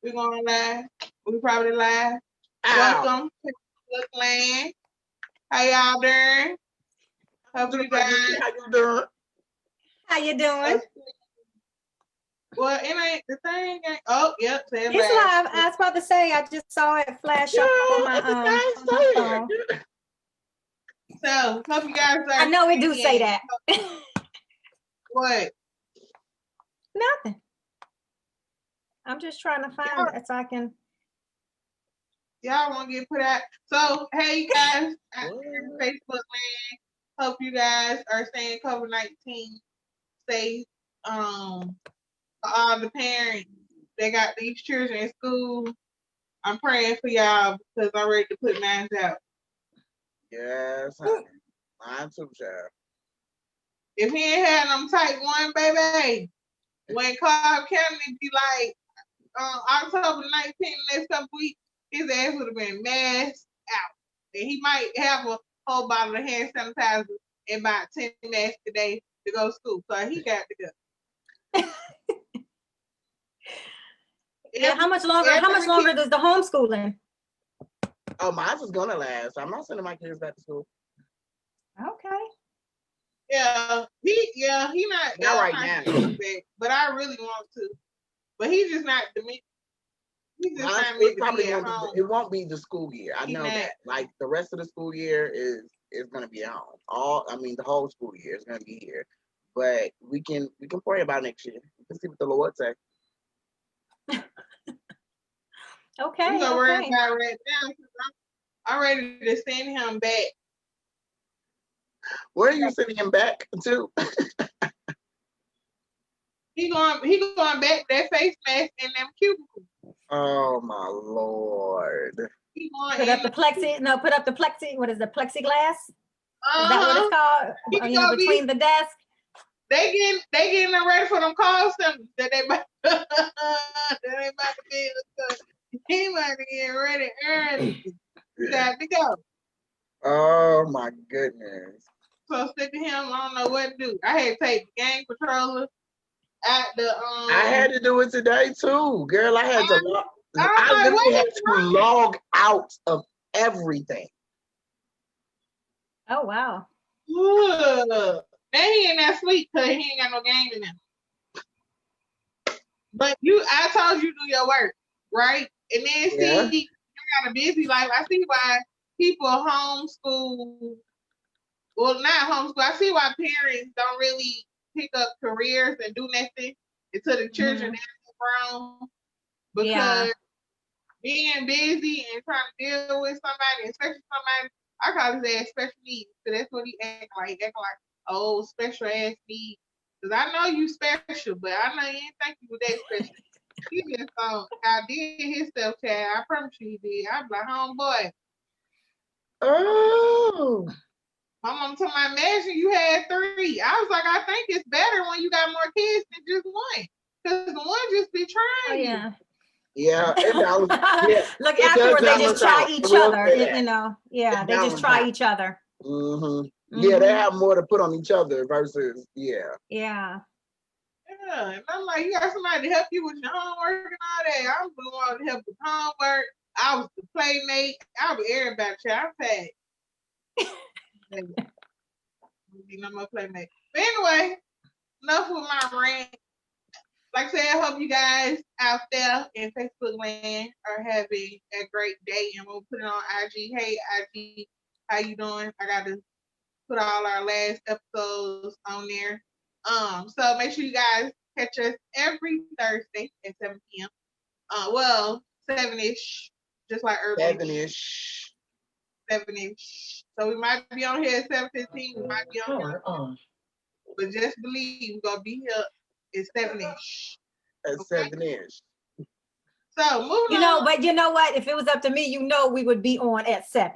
We're going live. We probably live. Ow. Welcome to Look Land. How y'all doing? Hope you guys. How you doing? How you doing? Well, it ain't the thing. Oh, yep. It's live. I was about to say I just saw it flash up on my phone. So hope you guys are. I know we do say that. What? Nothing. I'm just trying to find it so I can. Y'all want to get put out. So hey, you guys, Facebook land. Hope you guys are staying COVID-19 safe. All the parents that got these children in school, I'm praying for y'all because I'm ready to put mine out. Yes, honey. Mine too, child. If he ain't had them type 1, baby, when Cobb County be like October 19th, next couple weeks, his ass would have been masked out. And he might have a whole bottle of hand sanitizer and about 10 masks a day to go to school. So he got to go. Yeah, how much longer does the homeschooling? Oh, mine's is gonna last. I'm not sending my kids back to school. Okay. Yeah, he not right now. But I really want to. But he's just not the me. He's just not meant to be at home. It won't be the school year. I know that. Like the rest of the school year is gonna be at home. The whole school year is gonna be here. But we can pray about next year. We can see what the Lord say. Okay. We're gonna worry about it right now because I'm ready to send him back. Where are you sending him back to? He going back that face mask in them cubicles. Oh my Lord. Put up the plexi. What is the plexiglass? Is that what it's called? Between the desk. They getting them ready for them call centers that they about to be. He might be getting ready early. You got to go. Oh my goodness. So stick to him. I don't know what to do. I had to take the game controller at the I had to do it today too, girl. I literally had to log out of everything. Oh wow. Ugh. Then he in that sleep because he ain't got no game in him. But I told you do your work, right? And then see, you got a busy life. I see why people homeschool. Well, not homeschool. I see why parents don't really pick up careers and do nothing until the children are grown. Because being busy and trying to deal with somebody, especially somebody, I call his ass special needs. So that's what he acting like. Oh, special ass needs. Because I know you special, but I know you ain't think you were that special. He just outdid himself, child. I promise you he did. I'm like, homeboy. Oh. My mom told me, imagine you had 3. I was like, I think it's better when you got more kids than just 1. Because the one just be trying you. Yeah, Look, afterwards they just try each other. They just try each other. Mm-hmm. Yeah, they have more to put on each other versus Yeah, and I'm like, you got somebody to help you with your homework and all that. I was the one to help with homework. I was the playmate. I was everybody. I'm packed. No more playmate. But anyway, enough with my rant. Like I said, I hope you guys out there in Facebook land are having a great day, and we'll put it on IG. Hey, IG, how you doing? I got to put all our last episodes on there. So make sure you guys catch us every Thursday at 7 p.m. 7-ish, just like Urbanish. 7-ish. So we might be on here at 7:15. We might be on here. But just believe we're gonna be here at 7-ish. At 7-ish. So moving on. But you know what? If it was up to me, we would be on at 7.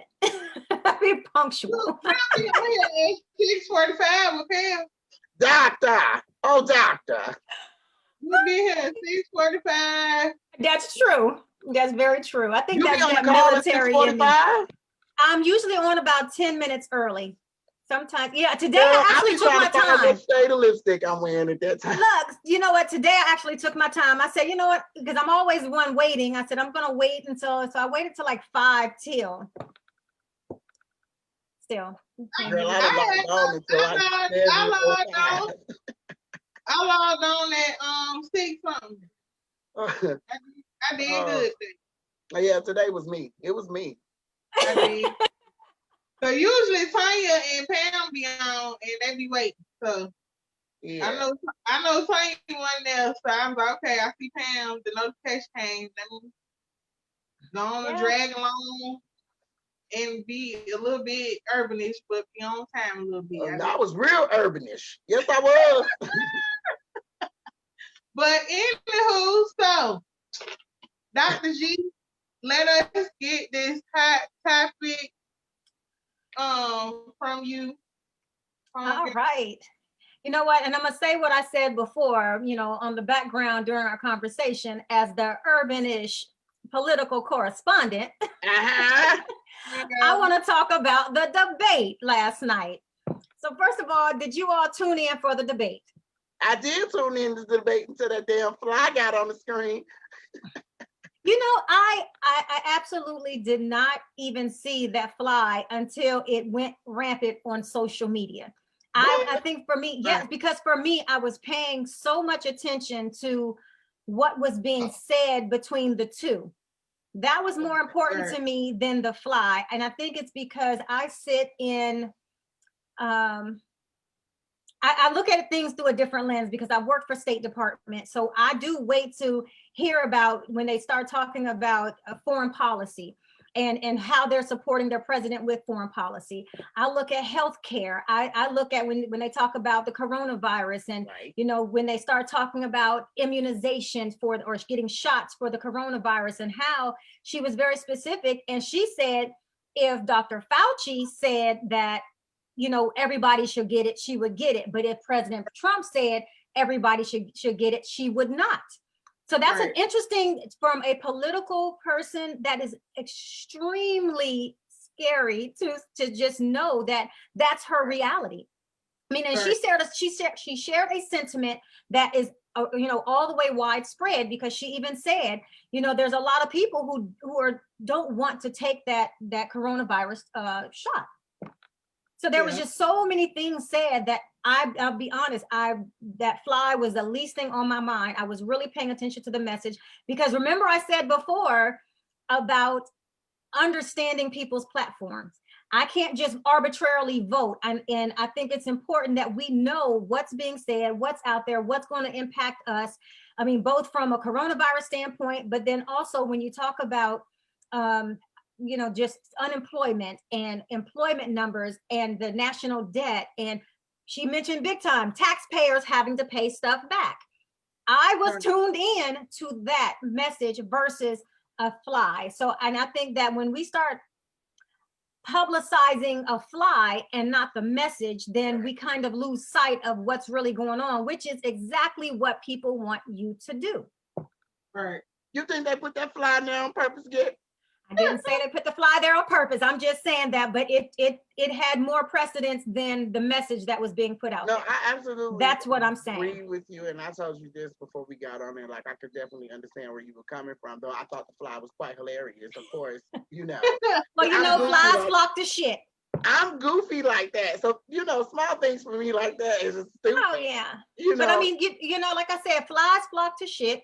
Be punctual. I'll be on here at 6:45 with Pam. Doctor. Oh, doctor. We'll be here at 6:45. That's true. That's very true. I think you that's be on that the call military at 6:45? I'm usually on about 10 minutes early. Sometimes, yeah. Today I actually took my time. What shade of lipstick I'm wearing at that time. Look, you know what? Today I actually took my time. I said, you know what? Because I'm always one waiting. I said I'm gonna wait until. So I waited till like 5 till. Still. Girl, I logged on at 6 something. I did good. Yeah, today was me. It was me. I did. So usually Tanya and Pam be on and they be waiting. So yeah. I know Tanya wasn't there, so I was like, okay, I see Pam, the notification came, let me go on and drag along and be a little bit urbanish, but be on time a little bit. I was real urbanish. Yes, I was. But anywho, so Dr. G, let us get this hot topic from you. All right. You know what? And I'm going to say what I said before, you know, on the background during our conversation as the Urbanish political correspondent. I want to talk about the debate last night. So first of all, did you all tune in for the debate? I did tune in to the debate until that damn fly got on the screen. You know, I absolutely did not even see that fly until it went rampant on social media. I think for me, yes, because for me, I was paying so much attention to what was being said between the two. That was more important to me than the fly. And I think it's because I sit in, I look at things through a different lens because I work for State Department. So I do wait to hear about when they start talking about foreign policy and how they're supporting their president with foreign policy. I look at healthcare. I look at when they talk about the coronavirus and, you know, when they start talking about immunizations or getting shots for the coronavirus and how she was very specific. And she said, if Dr. Fauci said that, you know, everybody should get it, she would get it. But if President Trump said everybody should get it, she would not. So that's an interesting, from a political person, that is extremely scary to just know that that's her reality. I mean, and she shared a sentiment that is, you know, all the way widespread, because she even said, you know, there's a lot of people who don't want to take that coronavirus shot. So there was just so many things said that I'll be honest, that fly was the least thing on my mind. I was really paying attention to the message because remember I said before about understanding people's platforms. I can't just arbitrarily vote. And I think it's important that we know what's being said, what's out there, what's going to impact us. I mean, both from a coronavirus standpoint, but then also when you talk about you know, just unemployment and employment numbers and the national debt. And she mentioned big time taxpayers having to pay stuff back. I was tuned in to that message versus a fly. So, and I think that when we start publicizing a fly and not the message, then we kind of lose sight of what's really going on, which is exactly what people want you to do. Right. You think they put that fly there on purpose, Get? I didn't say they put the fly there on purpose. I'm just saying that, but it had more precedence than the message that was being put out. No, there. I absolutely. That's what I'm saying. Agree with you, and I told you this before we got on there. Like I could definitely understand where you were coming from, though. I thought the fly was quite hilarious. Of course, you know. Well, you know, flies flock to shit. I'm goofy like that, so you know, small things for me like that is stupid. Oh yeah. You know. But I mean, you know, like I said, flies flock to shit.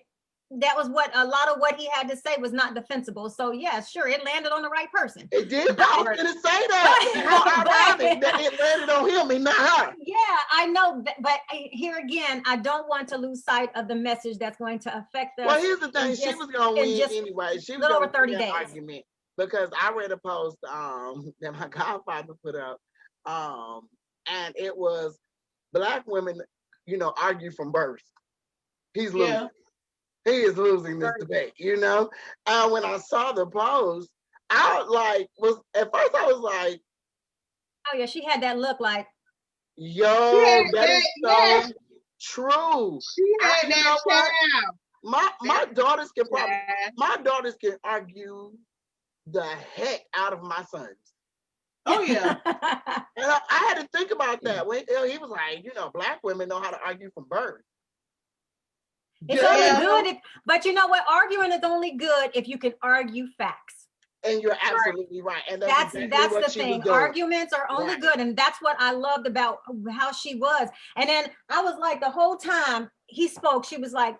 That was what a lot of what he had to say was not defensible. So yeah, sure, it landed on the right person. It did. I was gonna say that. How ironic that it landed on him and not her. Yeah, I know, but here again, I don't want to lose sight of the message that's going to affect us. Well, here's the thing: she was gonna win anyway. She was little over 30 days. Argument because I read a post that my godfather put up, and it was Black women, you know, argue from birth. He's losing. Yeah. He is losing this debate, you know. When I saw the post, I at first I was like, "Oh yeah, she had that look like." Yo, that is so true. She had that my daughters can argue the heck out of my sons. Oh yeah. And I had to think about that. When he was like, Black women know how to argue from birth. It's only good but you know what? Arguing is only good if you can argue facts. And you're absolutely right. And that's the thing. Arguments are only good. And that's what I loved about how she was. And then I was like, the whole time he spoke, she was like,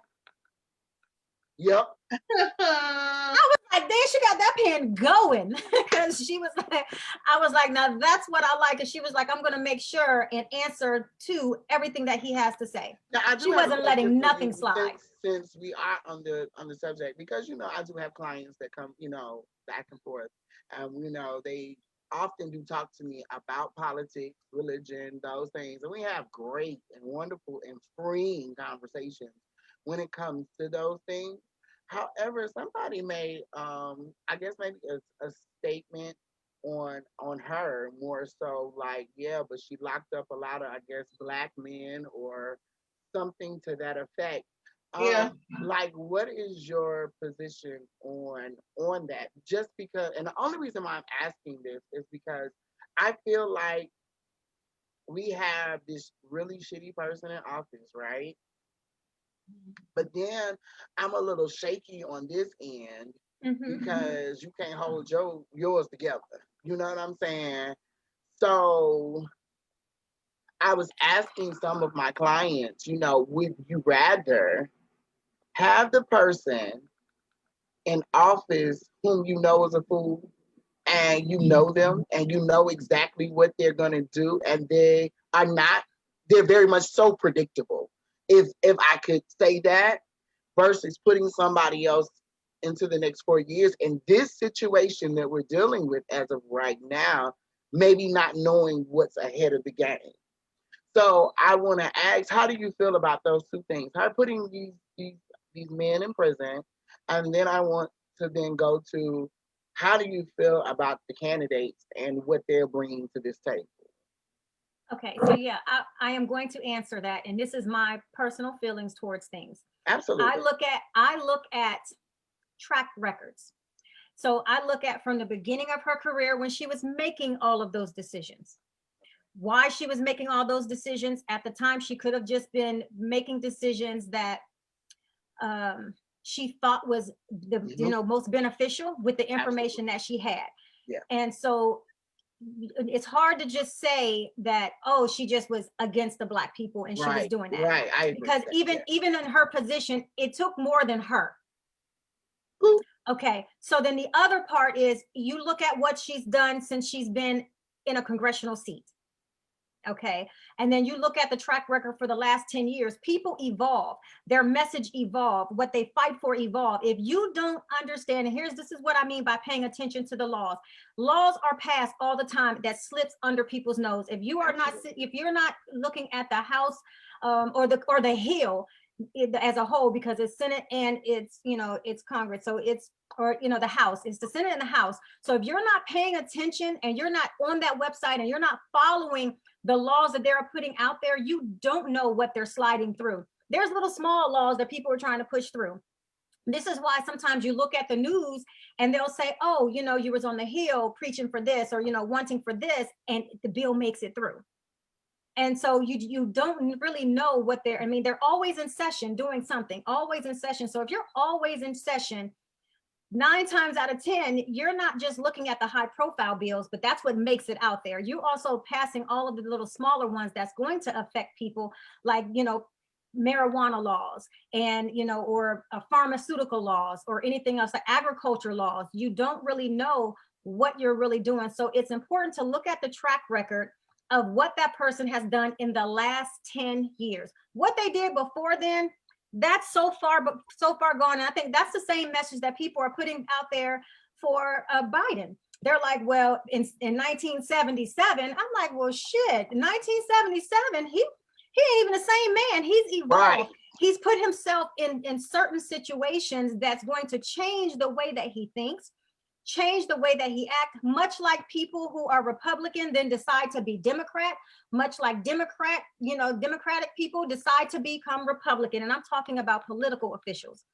yep. I was like, there she got that pen going. Because she was like, I was like, now that's what I like. And she was like, I'm going to make sure and answer to everything that he has to say. Now, she wasn't letting nothing slide. Since we are on the subject, because I do have clients that come, back and forth. They often do talk to me about politics, religion, those things. And we have great and wonderful and freeing conversations when it comes to those things. However, somebody made, I guess maybe a statement on her more so like, yeah, but she locked up a lot of, I guess, Black men or something to that effect. Like, what is your position on that? Just because, and the only reason why I'm asking this is because I feel like we have this really shitty person in office, right? But then I'm a little shaky on this end because you can't hold yours together. You know what I'm saying? So I was asking some of my clients, would you rather have the person in office whom you know is a fool and you know them and you know exactly what they're going to do, and they're very much so predictable. If I could say that, versus putting somebody else into the next 4 years in this situation that we're dealing with as of right now, maybe not knowing what's ahead of the game. So I want to ask, how do you feel about those two things? How putting these men in prison, and then I want to then go to, how do you feel about the candidates and what they're bringing to this table? Okay, so yeah, I am going to answer that, and this is my personal feelings towards things. Absolutely. I look at track records. So I look at from the beginning of her career when she was making all of those decisions. Why she was making all those decisions at the time, she could have just been making decisions that she thought was the most beneficial with the information that she had. Yeah. And so it's hard to just say that, she just was against the Black people and she was doing that. Right. I agree because even in her position, it took more than her. Ooh. Okay. So then the other part is you look at what she's done since she's been in a congressional seat. Okay. And then you look at the track record for the last 10 years, people evolve, their message evolve, what they fight for evolve. If you don't understand, and this is what I mean by paying attention to the laws. Laws are passed all the time that slips under people's nose. If you're not looking at the House or the Hill as a whole, because it's Senate and it's Congress. So the House, it's the Senate and the House. So if you're not paying attention and you're not on that website and you're not following the laws that they're putting out there, you don't know what they're sliding through. There's little small laws that people are trying to push through. This is why sometimes you look at the news and they'll say, you was on the Hill preaching for this or, wanting for this, and the bill makes it through. And so you don't really know what they're always in session doing something, always in session. So if you're always in session, 9 times out of 10, you're not just looking at the high profile bills, but that's what makes it out there. You also passing all of the little smaller ones that's going to affect people, like, marijuana laws and, or pharmaceutical laws or anything else, like agriculture laws. You don't really know what you're really doing. So it's important to look at the track record of what that person has done in the last 10 years. What they did before then, that's so far gone. And I think that's the same message that people are putting out there for Biden. They're like, well, in 1977, I'm like, well, shit, in 1977, he ain't even the same man. He's evolved. Right. He's put himself in certain situations that's going to change the way that he thinks, change the way that he acts, much like people who are Republican then decide to be Democrat, much like Democratic people decide to become Republican. And I'm talking about political officials.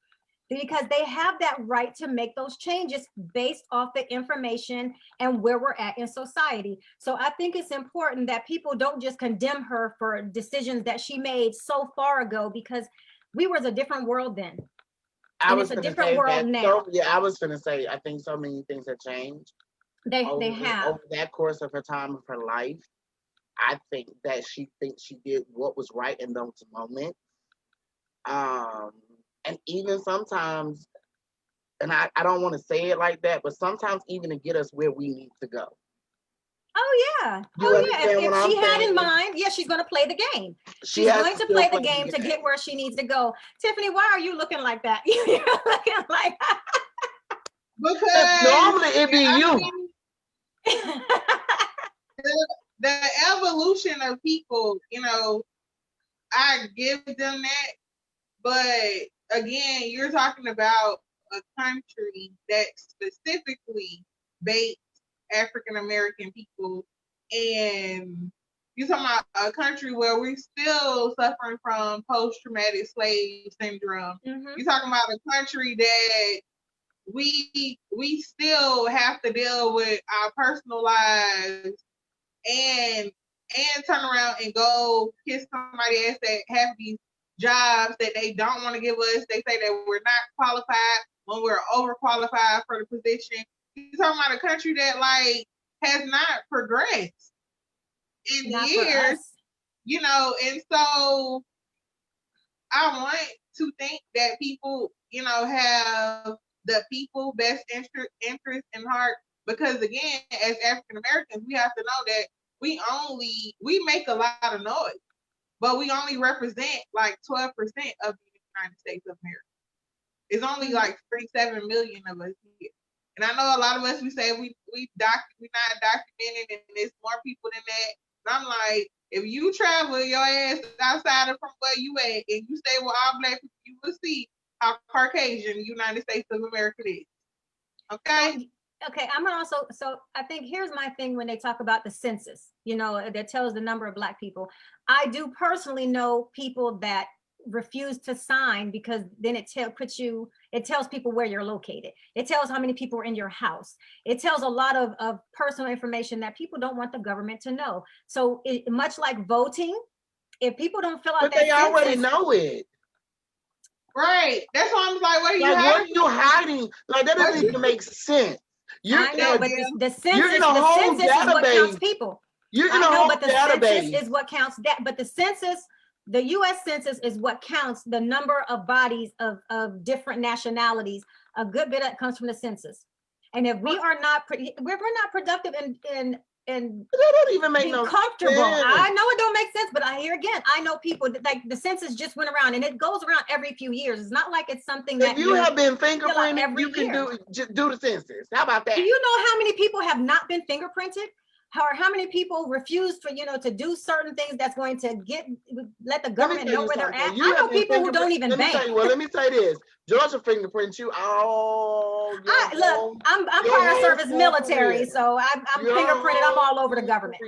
because they have that right to make those changes based off the information and where we're at in society. So I think it's important that people don't just condemn her for decisions that she made so far ago, because we was a different world then. And it's a different world now. I was going to say, I think so many things have changed. They have. Over that course of her time of her life, I think that she thinks she did what was right in those moments. And even sometimes, and I don't want to say it like that, but sometimes even to get us where we need to go. Oh yeah. If she had in mind, she's going to play the game. She's going to play the game to get where she needs to go. Tiffany, why are you looking like that? You're looking like because normally it be you. The evolution of people, I give them that. But again, you're talking about a country that specifically baits African American people, and you're talking about a country where we're still suffering from post-traumatic slave syndrome. Mm-hmm. You're talking about a country that we still have to deal with our personal lives and turn around and go kiss somebody else that have these jobs that they don't want to give us. They say that we're not qualified when we're overqualified for the position. You're talking about a country that has not progressed in years, and so I want to think that people, have the people best interest in heart, because again, as African Americans, we have to know that we make a lot of noise, but we only represent 12% of the United States of America. It's only 37 million of us here. And I know a lot of us, we say we're not documented, and there's more people than that. And I'm like, if you travel your ass outside of from where you at and you stay with all black people, you will see how Caucasian the United States of America is. Okay? Okay, I'm also, so I think here's my thing when they talk about the census, that tells the number of black people. I do personally know people that refuse to sign, because then it tells people where you're located. It tells how many people are in your house. It tells a lot of personal information that people don't want the government to know. So much like voting, if people don't fill out but that they census, already know it. Right. That's why I'm like, what are you hiding? What are you hiding? That doesn't even make sense. I know, but the census is what counts people. But the census is what counts that. But the census, the U.S. Census is what counts the number of bodies of different nationalities. A good bit of it comes from the census. And if we are not, we're not productive in that don't even make no comfortable. Sense. I know it don't make sense, but I know people that, the census just went around, and it goes around every few years. It's not like it's something that you have been fingerprinted. You can do the census. How about that? Do you know how many people have not been fingerprinted? How many people refuse to do certain things that's going to let the government know where they're at? I know people who don't even bank. Let me say this. Georgia fingerprints you all. Look, I'm prior service military, so I'm fingerprinted. I'm all over the government.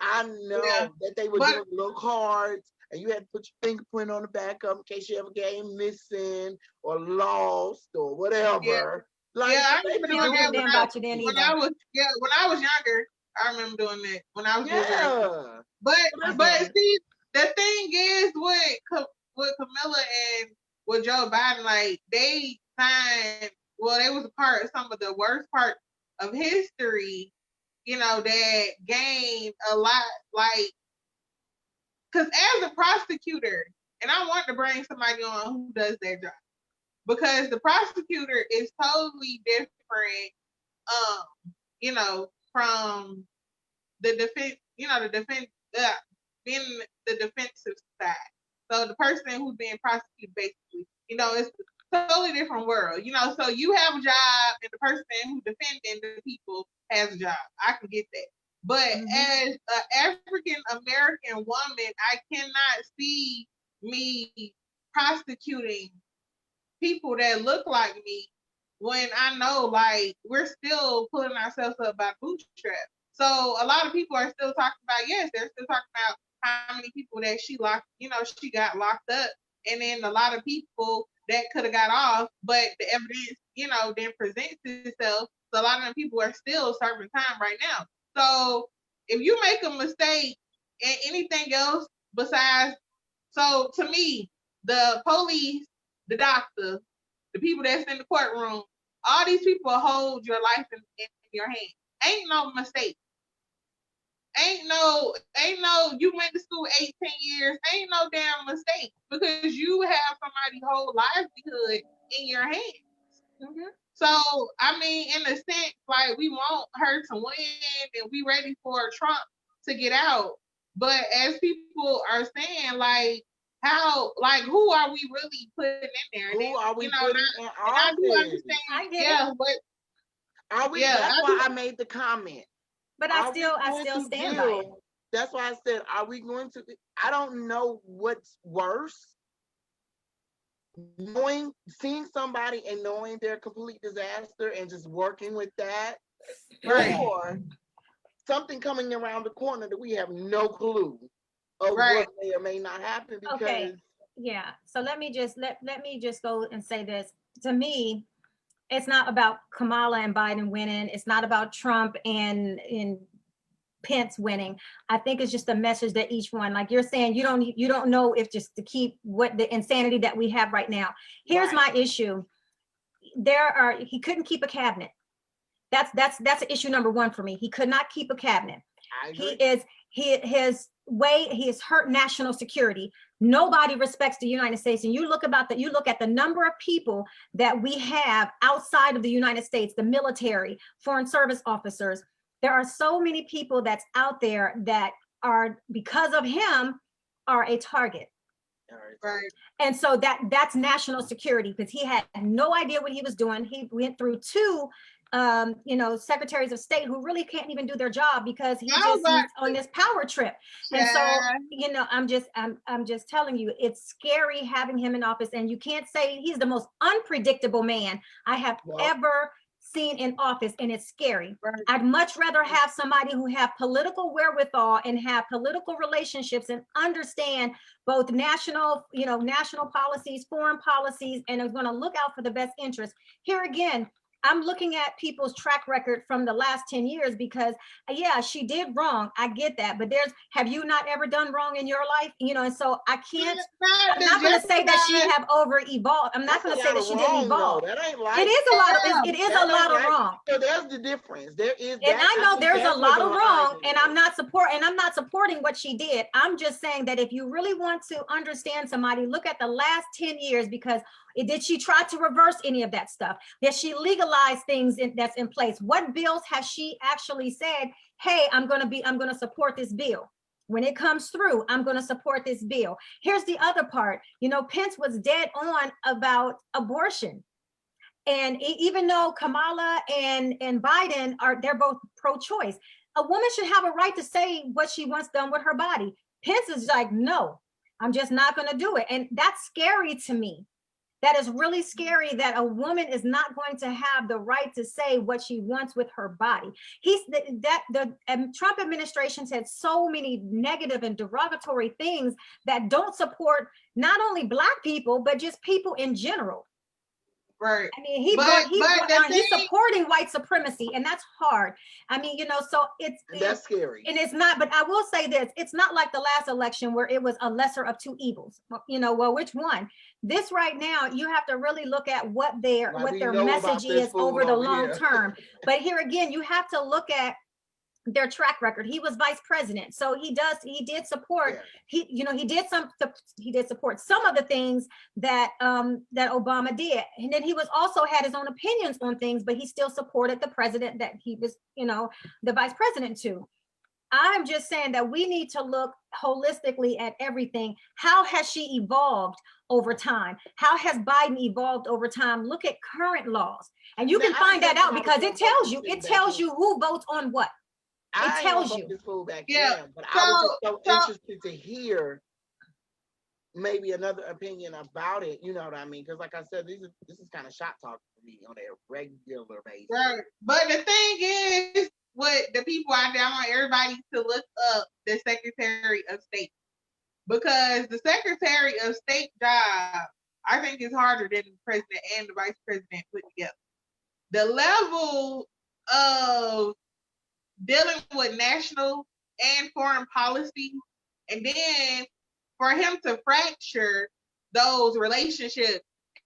I know that they were doing little cards, and you had to put your fingerprint on the back of them in case you ever came missing or lost or whatever. Yeah. I remember doing that when I was younger. I remember doing that when I was younger. But see, the thing is with Camilla and with Joe Biden, they signed. Well, they was a part of some of the worst part of history. That gained a lot. Because as a prosecutor, and I want to bring somebody on who does their job, because the prosecutor is totally different. From the defense, being the defensive side. So the person who's being prosecuted, basically, it's a totally different world. So you have a job, and the person who's defending the people has a job. I can get that. But as an African American woman, I cannot see me prosecuting people that look like me when I know we're still pulling ourselves up by bootstraps. So a lot of people are still talking about, they're still talking about how many people that she got locked up. And then a lot of people that could have got off, but the evidence, then presents itself. So a lot of them people are still serving time right now. So if you make a mistake and anything else besides, so to me, the police, the doctor, the people that's in the courtroom, all these people hold your life in your hand. Ain't no mistake. Ain't no you went to school 18 years, ain't no damn mistake because you have somebody's whole livelihood in your hands. Mm-hmm. So, I mean, in a sense, like we want her to win and we ready for Trump to get out. But as people are saying, like, how, like, who are we really putting in there? Who are we putting in office? I do understand, yeah, but are we? That's why I made the comment. But I still stand by it. That's why I said, are we going to? I don't know what's worse. Seeing somebody and knowing they're a complete disaster and just working with that, right, or something coming around the corner that we have no clue of what may or may not happen. Because yeah, so let me just go and say this. To me, it's not about Kamala and Biden winning. It's not about Trump and Pence winning. I think it's just a message that each one, like you're saying, you don't know if just to keep what the insanity that we have right now. Here's my issue. He couldn't keep a cabinet. That's issue number one for me. He could not keep a cabinet. He has hurt national security. Nobody respects the United States. And you look at the number of people that we have outside of the United States, the military, foreign service officers. There are so many people that's out there that are, because of him, are a target. Right. And so that's national security, because he had no idea what he was doing. He went through two secretaries of state who really can't even do their job because he's on this power trip. And so, I'm just telling you, it's scary having him in office, and you can't say he's the most unpredictable man I have ever seen in office, and it's scary. Right. I'd much rather have somebody who have political wherewithal and have political relationships and understand both national policies, foreign policies, and is going to look out for the best interest. Here again, I'm looking at people's track record from the last 10 years because, she did wrong. I get that. But have you not ever done wrong in your life? And so I'm not going to say that she have over-evolved. I'm not going to say that she didn't evolve. That ain't like it is a lot of wrong. So there's the difference. There is. And I know there's a lot of wrong, and I'm not supporting what she did. I'm just saying that if you really want to understand somebody, look at the last 10 years, because did she try to reverse any of that stuff? Did she legalize things that's in place? What bills has she actually said, hey, I'm going to support this bill. When it comes through, I'm going to support this bill. Here's the other part. Pence was dead on about abortion. And even though Kamala and Biden they're both pro-choice, a woman should have a right to say what she wants done with her body. Pence is like, no, I'm just not going to do it. And that's scary to me. That is really scary, that a woman is not going to have the right to say what she wants with her body. The Trump administration said so many negative and derogatory things that don't support not only Black people, but just people in general. Right. I mean, he's supporting white supremacy, and that's hard. I mean, so that's scary. And it's not, but I will say this, it's not like the last election where it was a lesser of two evils. Well, which one? This right now, you have to really look at what their message is over the long term. But here again, you have to look at their track record. He was vice president, so he did support. Yeah. He did support some of the things that Obama did, and then he also had his own opinions on things, but he still supported the president that he was, the vice president to. I'm just saying that we need to look holistically at everything. How has she evolved over time? How has Biden evolved over time? Look at current laws, and you can find that out because it tells you who votes on what. It tells you. This fool back then, but I was just so interested to hear maybe another opinion about it. You know what I mean? Because, like I said, this is kind of shot talk for me on a regular basis. Right. But the thing is, what the people out there, I want everybody to look up the Secretary of State, because the Secretary of State job, I think it's harder than the president and the vice president put together. The level of dealing with national and foreign policy, and then for him to fracture those relationships,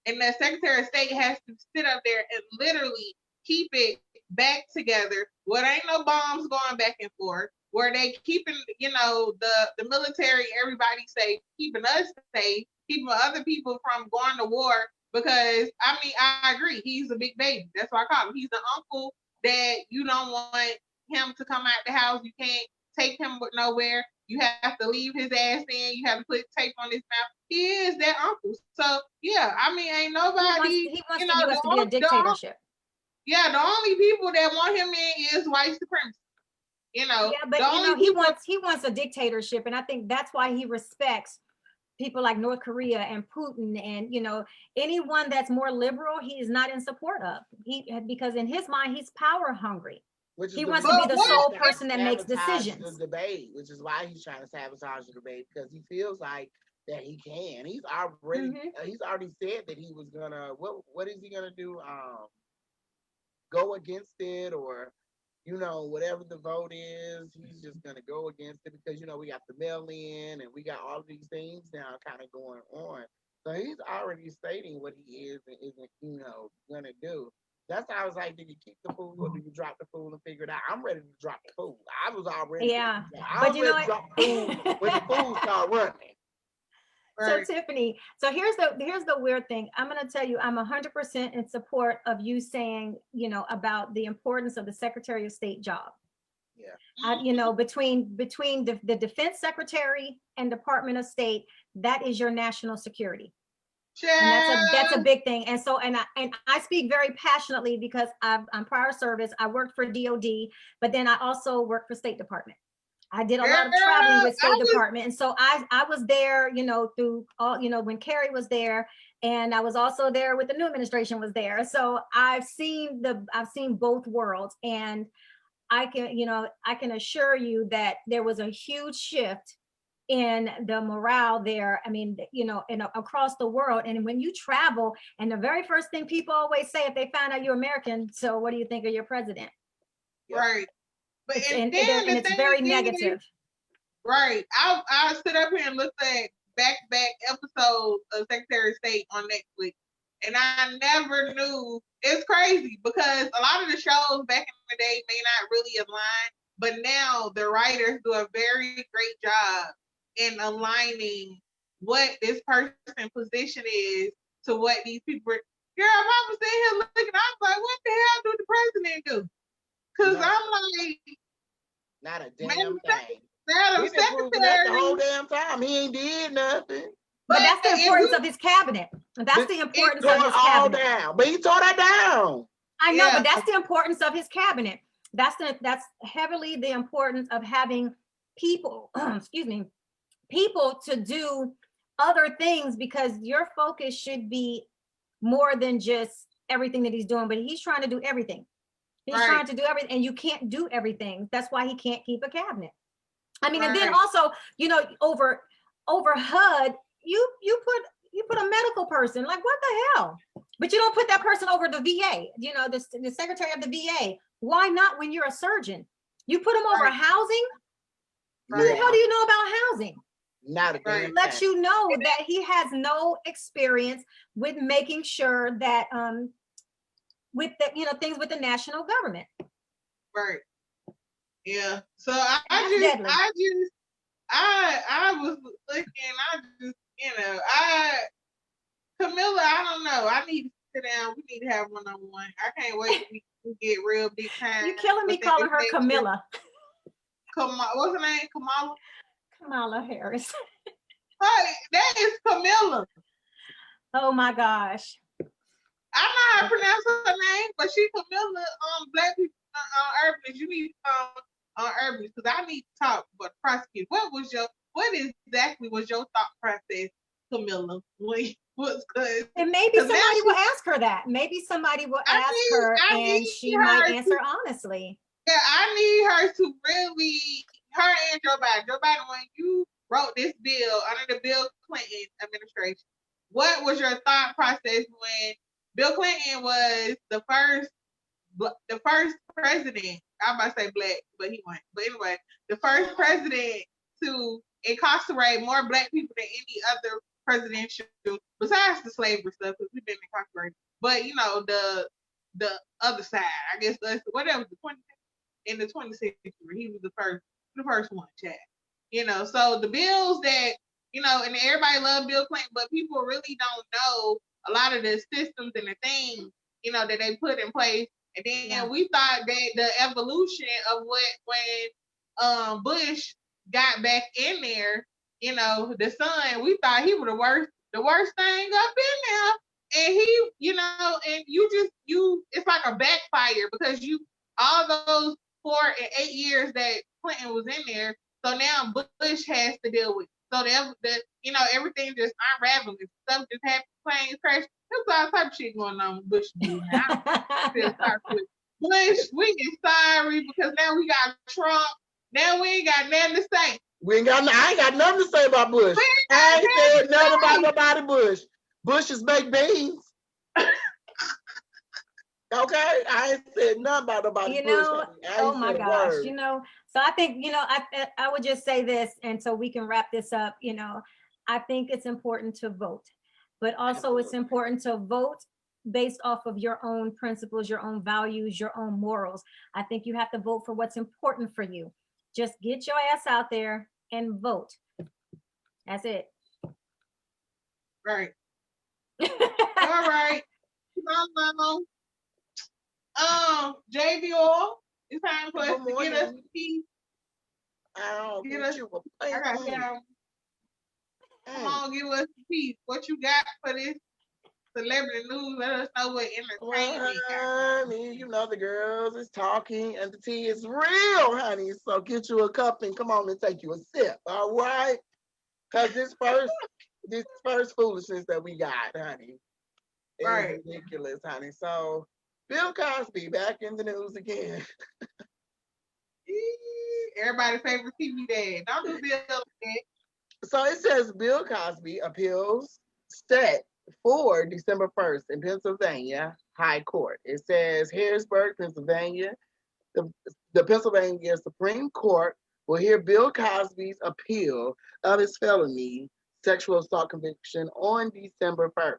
and the Secretary of State has to sit up there and literally keep it back together, where there ain't no bombs going back and forth, where they keeping, the military, everybody safe, keeping us safe, keeping other people from going to war. Because I agree, he's a big baby. That's what I call him. He's an uncle that you don't want him to come out the house. You can't take him nowhere. You have to leave his ass in. You have to put tape on his mouth. He is that uncle. So yeah, ain't nobody. He wants the U.S. to be a dictatorship. The only people that want him in is white supremacy. Yeah, but he wants a dictatorship, and I think that's why he respects people like North Korea and Putin, and anyone that's more liberal, he is not in support of. Because in his mind, he's power hungry. He wants to be the sole person that makes decisions. The debate, which is why he's trying to sabotage the debate, because he feels like that he can. He's already said that he was gonna. What is he gonna do? Go against it, or whatever the vote is, he's just gonna go against it because we got the mail-in and we got all of these things now kind of going on. So he's already stating what he is and isn't, gonna do. That's how I was like, do you keep the food or do you drop the food and figure it out? I'm ready to drop the food. I was already but you know what? Drop the food when the food start running. So Tiffany, here's the weird thing. I'm going to tell you, I'm 100% in support of you saying, about the importance of the Secretary of State job. Yeah. Between the Defense Secretary and Department of State, that is your national security. And that's a big thing. And so, and I speak very passionately because I'm prior service. I worked for DOD, but then I also worked for State Department. I did a lot of traveling with State Department. And so I was there, through all, when Kerry was there, and I was also there with the new administration was there. So I've seen both worlds, and I can assure you that there was a huge shift in the morale there. And across the world. And when you travel, and the very first thing people always say if they find out you're American, so what do you think of your president? Right. But it's very negative. Right. I stood up here and looked at back episodes of Secretary of State on Netflix, and I never knew. It's crazy because a lot of the shows back in the day may not really align, but now the writers do a very great job in aligning what this person's position is to what these people. Girl, if I was sitting here looking, I was like, what the hell do the president do? Because I'm like, not a damn thing. He been proving that the whole damn time. He ain't did nothing. But that's the importance of his cabinet. That's the importance of his cabinet. Down. But he tore that down. I know, but that's the importance of his cabinet. That's heavily the importance of having people, people to do other things, because your focus should be more than just everything that he's doing. But he's trying to do everything. He's trying to do everything, and you can't do everything. That's why he can't keep a cabinet. And then also, over HUD, you put a medical person, like, what the hell? But you don't put that person over the VA, the secretary of the VA. Why not when you're a surgeon? You put him over housing? Who the hell do you know about housing? Not a damn let you know that he has no experience with making sure that with the things with the national government. Right. Yeah. So I was looking, Camilla, I don't know. I need to sit down. We need to have one-on-one. I can't wait till we get real big time. You're killing me calling her Camilla. What's her name? Kamala Harris. Honey, that is Camilla. Oh my gosh. I know how to pronounce her name, but she Camilla. Black people on Urbanish. You need to come on Urbanish because I need to talk. But prosecute. What exactly was your thought process, Camilla? And maybe somebody will ask her that. Maybe somebody will ask her, and she might answer honestly. Yeah, I need her to really, her and Joe Biden. Joe Biden, when you wrote this bill under the Bill Clinton administration, what was your thought process when Bill Clinton was the first president? I'm about to say black, but he wasn't. But anyway, the first president to incarcerate more black people than any other presidential, besides the slavery stuff, because we've been incarcerated. But you know, the other side, I guess, whatever in the 20th century, he was the first one, Chad. You know, so the bills that, you know, and everybody loved Bill Clinton, but people really don't know a lot of the systems and the things, you know, that they put in place. And then we thought that the evolution of when Bush got back in there, you know, the son, we thought he was the worst thing up in there. And he, you know, and it's like a backfire because all those 4 and 8 years that Clinton was in there, so now Bush has to deal with. So the you know, everything just unraveling. Stuff just happened, planes crash. There's all type of shit going on with Bush. I feel sorry for Bush. We get sorry because now we got Trump. Now we ain't got nothing to say. I ain't got nothing to say about Bush. I ain't said nothing about nobody Bush. Bush is baked beans. Okay, I ain't said nothing about nobody. You know, oh my gosh, you know. So I think, you know, I would just say this, and so we can wrap this up. You know, I think it's important to vote, but also it's important to vote based off of your own principles, your own values, your own morals. I think you have to vote for what's important for you. Just get your ass out there and vote. That's it. Right. All right. JV Oil, it's time for us to get us a piece. Come on, give us a piece. What you got for this celebrity news? Let us know what entertainment. Honey, you know the girls is talking and the tea is real, honey. So get you a cup and come on and take you a sip, all right? Because this first foolishness that we got, honey, is ridiculous, honey. So Bill Cosby back in the news again. Everybody's favorite TV dad. Don't do Bill again. So it says Bill Cosby appeals set for December 1st in Pennsylvania High Court. It says Harrisburg, Pennsylvania. The Pennsylvania Supreme Court will hear Bill Cosby's appeal of his felony sexual assault conviction on December 1st.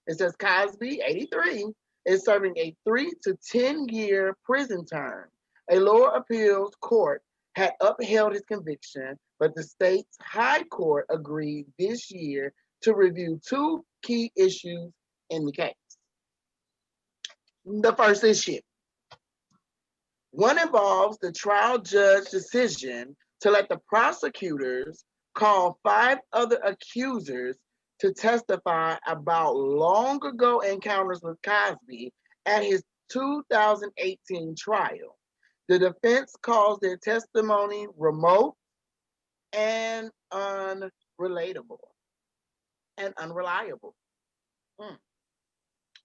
It says Cosby, 83, is serving a 3 to 10 year prison term. A lower appeals court had upheld his conviction, but the state's high court agreed this year to review 2 key issues in the case. The first issue. One involves the trial judge's decision to let the prosecutors call 5 other accusers to testify about long ago encounters with Cosby at his 2018 trial. The defense calls their testimony remote and unrelatable and unreliable.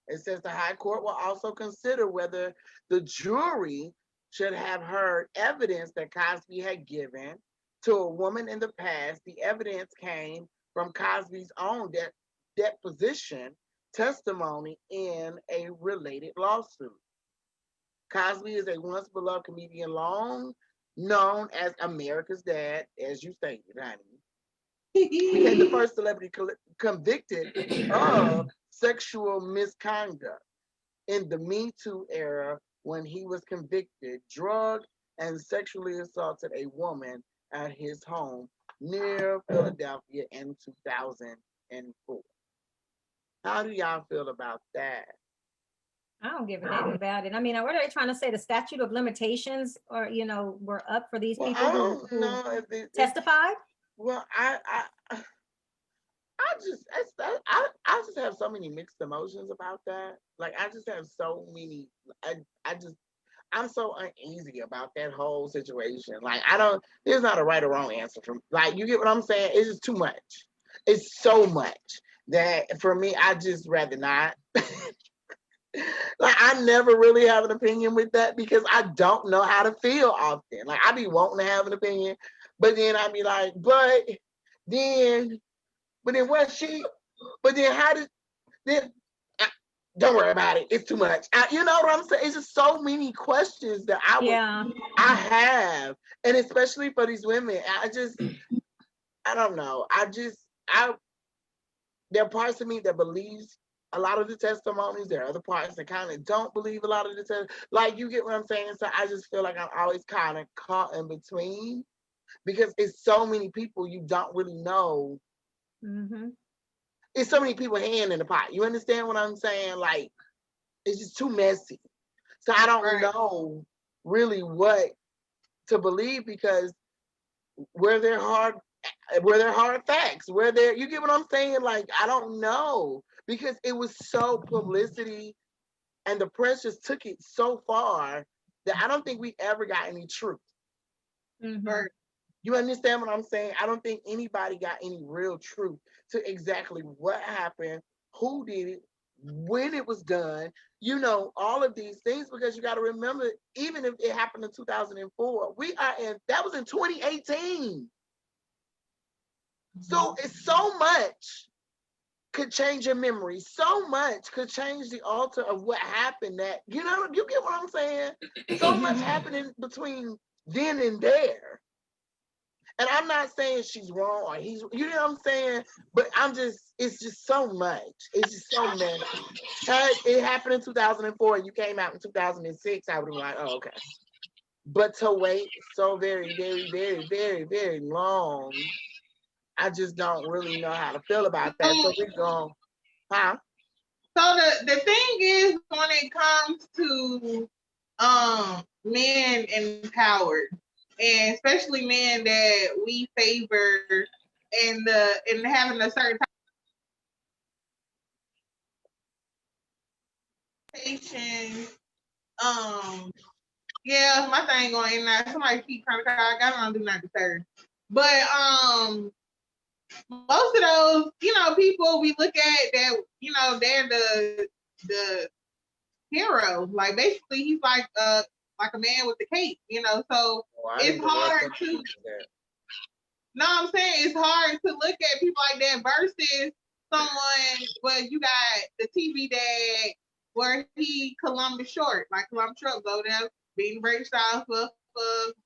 It says the High Court will also consider whether the jury should have heard evidence that Cosby had given to a woman in the past. The evidence came from Cosby's own deposition testimony in a related lawsuit. Cosby is a once beloved comedian, long known as America's Dad, as you stated, honey. He became the first celebrity convicted of sexual misconduct in the Me Too era when he was convicted, drugged, and sexually assaulted a woman at his home near Philadelphia in 2004. How do y'all feel about that? I don't give a damn about it. I mean, what are they trying to say? The statute of limitations, or were up for these people who testified? Well, I just have so many mixed emotions about that. Like, I just have so many. I'm so uneasy about that whole situation. Like, there's not a right or wrong answer for me. Like, you get what I'm saying? It's just too much. It's so much that for me, I just rather not. Like, I never really have an opinion with that because I don't know how to feel often. Like, I be wanting to have an opinion, but then I be like, but then what she, But then how did then? Don't worry about it. It's too much. You know what I'm saying? It's just so many questions that I have, and especially for these women. I don't know. There are parts of me that believes a lot of the testimonies. There are other parts that kind of don't believe a lot of the testimonies. Like, you get what I'm saying? So I just feel like I'm always kind of caught in between because it's so many people you don't really know. Mm-hmm. It's so many people hand in the pot. You understand what I'm saying? Like, it's just too messy. So I don't know really what to believe because where they're hard facts, you get what I'm saying? Like, I don't know because it was so publicity and the press just took it so far that I don't think we ever got any truth. Mm-hmm. You understand what I'm saying? I don't think anybody got any real truth to exactly what happened, who did it, when it was done, all of these things, because you got to remember, even if it happened in 2004, that was in 2018. So it's so much could change your memory. So much could change the alter of what happened that, you get what I'm saying? So much happening between then and there. And I'm not saying she's wrong or he's, you know what I'm saying? But it's just so much. It's just so many. It happened in 2004 and you came out in 2006, I would be like, oh, okay. But to wait so very, very, very, very, very long, I just don't really know how to feel about that. So we're going, huh? So the thing is, when it comes to men empowered, and especially men that we favor in having a certain type of yeah, my thing going in there. Somebody keep trying to call. I don't do not disturb. But most of those, people we look at that, they're the hero. Like, basically, he's like a man with the cape, So it's hard to. No, I'm saying it's hard to look at people like that versus someone. Well, you got the TV dad where he Columbus Short, like Columbus Short, go there being British style for you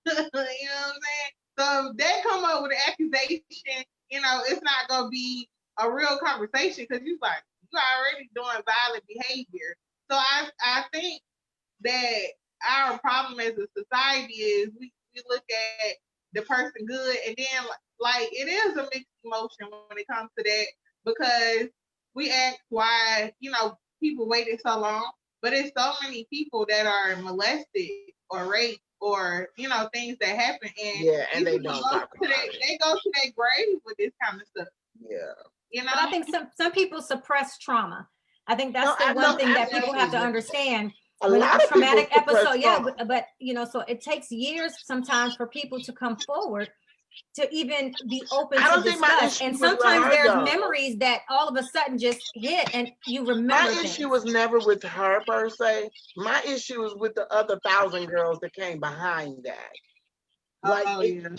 know what I'm saying? So they come up with an accusation, it's not gonna be a real conversation because you already doing violent behavior. So I think that our problem as a society is we look at the person good and then like it is a mixed emotion when it comes to that because we ask why people waited so long, but it's so many people that are molested or raped or things that happen and they don't talk about it. They go to their grave with this kind of stuff. Yeah. But I think some people suppress trauma. I think that's the one thing that people have to understand. A lot of traumatic episode, but so it takes years sometimes for people to come forward to even be open to discuss. And sometimes there's memories that all of a sudden just hit and you remember. My issue was never with her per se. My issue was with the other 1,000 girls that came behind that. Like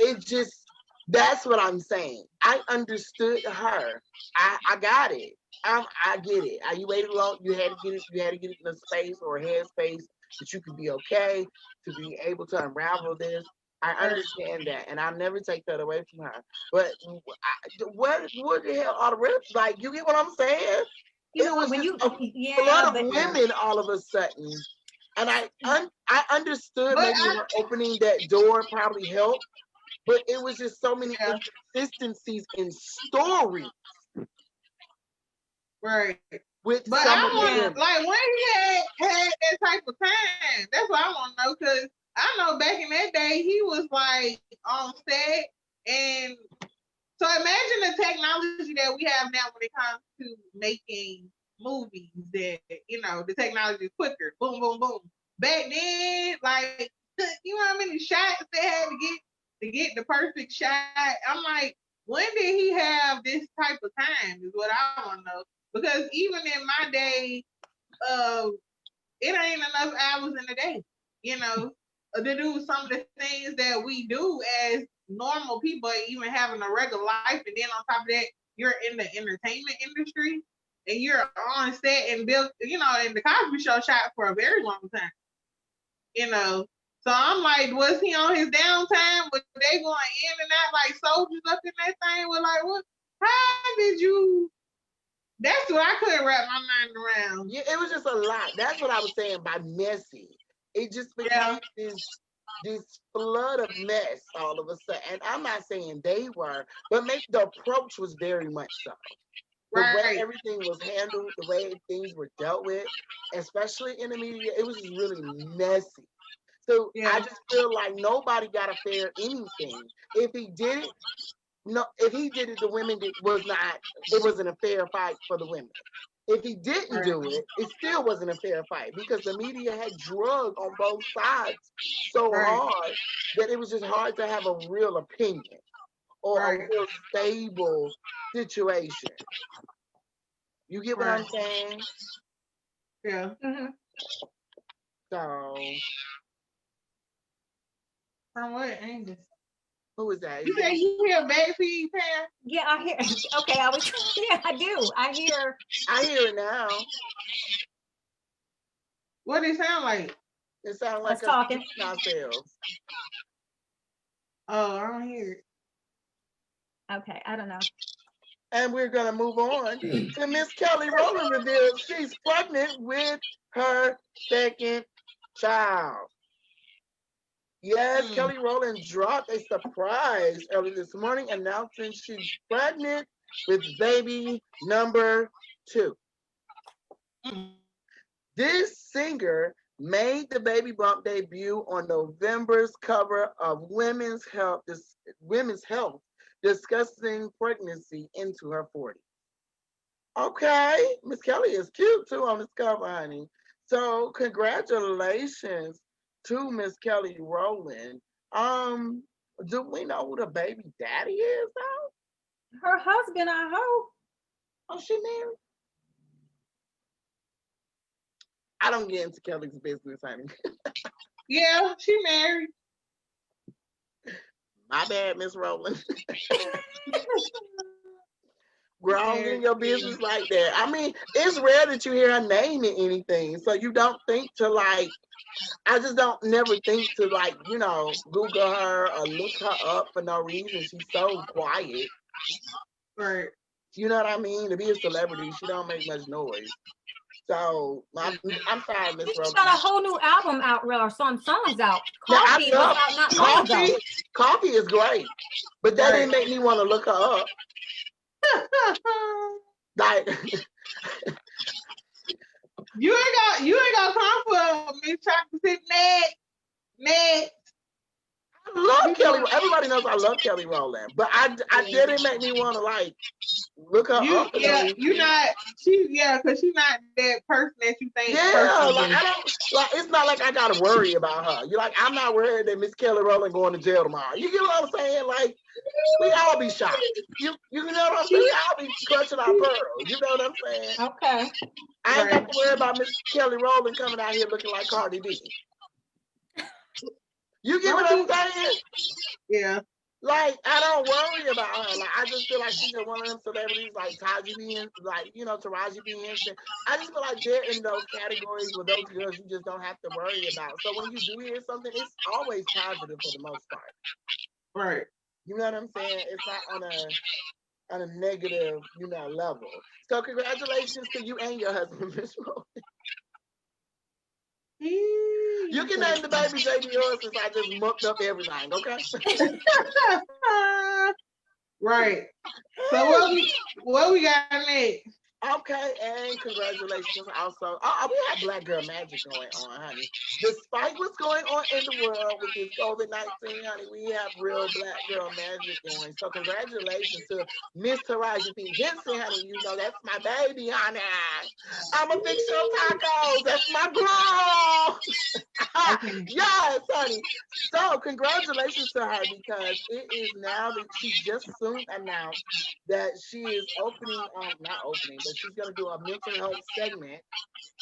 it just, that's what I'm saying. I understood her. I got it. I get it. You waited long. You had to get it. You had to get it in a space or a head space that you could be okay to be able to unravel this. I understand that, and I'll never take that away from her. But what the hell are the rips? Like, you get what I'm saying? It was when a lot of women all of a sudden, and I understood maybe her opening that door probably helped, but it was just so many inconsistencies in stories. Right. With but I want like when he had that type of time. That's what I want to know because I know back in that day he was like on set, and so imagine the technology that we have now when it comes to making movies. That the technology is quicker. Boom, boom, boom. Back then, like how many shots they had to get the perfect shot. I'm like, when did he have this type of time? Is what I want to know. Because even in my day, it ain't enough hours in the day, to do some of the things that we do as normal people, even having a regular life. And then on top of that, you're in the entertainment industry and you're on set and built, and the Cosby Show shot for a very long time, So I'm like, was he on his downtime? Was they going in and out like soldiers up in that thing? We're like, what? How did you? That's what I couldn't wrap my mind around. Yeah, it was just a lot. That's what I was saying by messy. It just became this flood of mess all of a sudden. And I'm not saying they were, but maybe the approach was very much so. The way everything was handled, the way things were dealt with, especially in the media, it was just really messy. So I just feel like nobody got a fair anything. If he did it, the women it wasn't a fair fight for the women. If he didn't do it, it still wasn't a fair fight because the media had drug on both sides so hard that it was just hard to have a real opinion or a real stable situation. You get what I'm saying? Yeah. Mm-hmm. So. From what angle? Who is that? You say you hear baby Pam? Yeah, I hear. Okay, yeah, I do. I hear it now. What does it sound like? It sounds like us talking ourselves. Oh, I don't hear it. Okay, I don't know. And we're gonna move on to Miss Kelly Rowland reveals she's pregnant with her second child. Yes, Kelly Rowland dropped a surprise early this morning announcing she's pregnant with baby number 2. This singer made the baby bump debut on November's cover of Women's Health, discussing pregnancy into her 40s. Okay, Miss Kelly is cute too on this cover, honey. So congratulations to Miss Kelly Rowland. Do we know who the baby daddy is though? Her husband, I hope. Oh, she married? I don't get into Kelly's business, honey. Yeah, she married. My bad, Miss Rowland. Grown in your business like that. I mean, it's rare that you hear her name in anything. So you don't think to like, I just don't never think to like, Google her or look her up for no reason. She's so quiet. Right. You know what I mean? To be a celebrity, she don't make much noise. So I'm sorry, Miss Rowland. She's got a whole new album out, or some songs out. Coffee was out not long ago. Coffee is great, but that didn't make me want to look her up. Like you ain't got time for Miss Chocolate next. I love Kelly. Everybody knows I love Kelly Rowland, but I didn't make me want to like look her up. Yeah, you're not. Because she's not that person that you think. Yeah, like I don't like. It's not like I gotta worry about her. You're like, I'm not worried that Miss Kelly Rowland going to jail tomorrow. You get what I'm saying? Like we all be shocked. You know what I'm saying? We all be clutching our pearls. You know what I'm saying? Okay. I ain't got to worry about Miss Kelly Rowland coming out here looking like Cardi B. You get what I'm saying? Yeah. Like, I don't worry about her. Like, I just feel like she's one of them celebrities like Taraji P. Henson. I just feel like they're in those categories with those girls you just don't have to worry about. So when you do hear something, it's always positive for the most part. Right. You know what I'm saying? It's not on a negative, level. So congratulations to you and your husband, Miss Rowland. You can name the baby JD yours since I just mucked up everything, okay? Right. So what we got next? Okay, and congratulations also. We have Black Girl Magic going on, honey. Despite what's going on in the world with this COVID-19, honey, we have real Black Girl Magic going. So congratulations to Miss Taraji P. Henson, honey. You know that's my baby, honey. I'ma fix your tacos. That's my girl. Yes, honey. So congratulations to her because it is now that she just soon announced that she is not opening, but she's going to do a mental health segment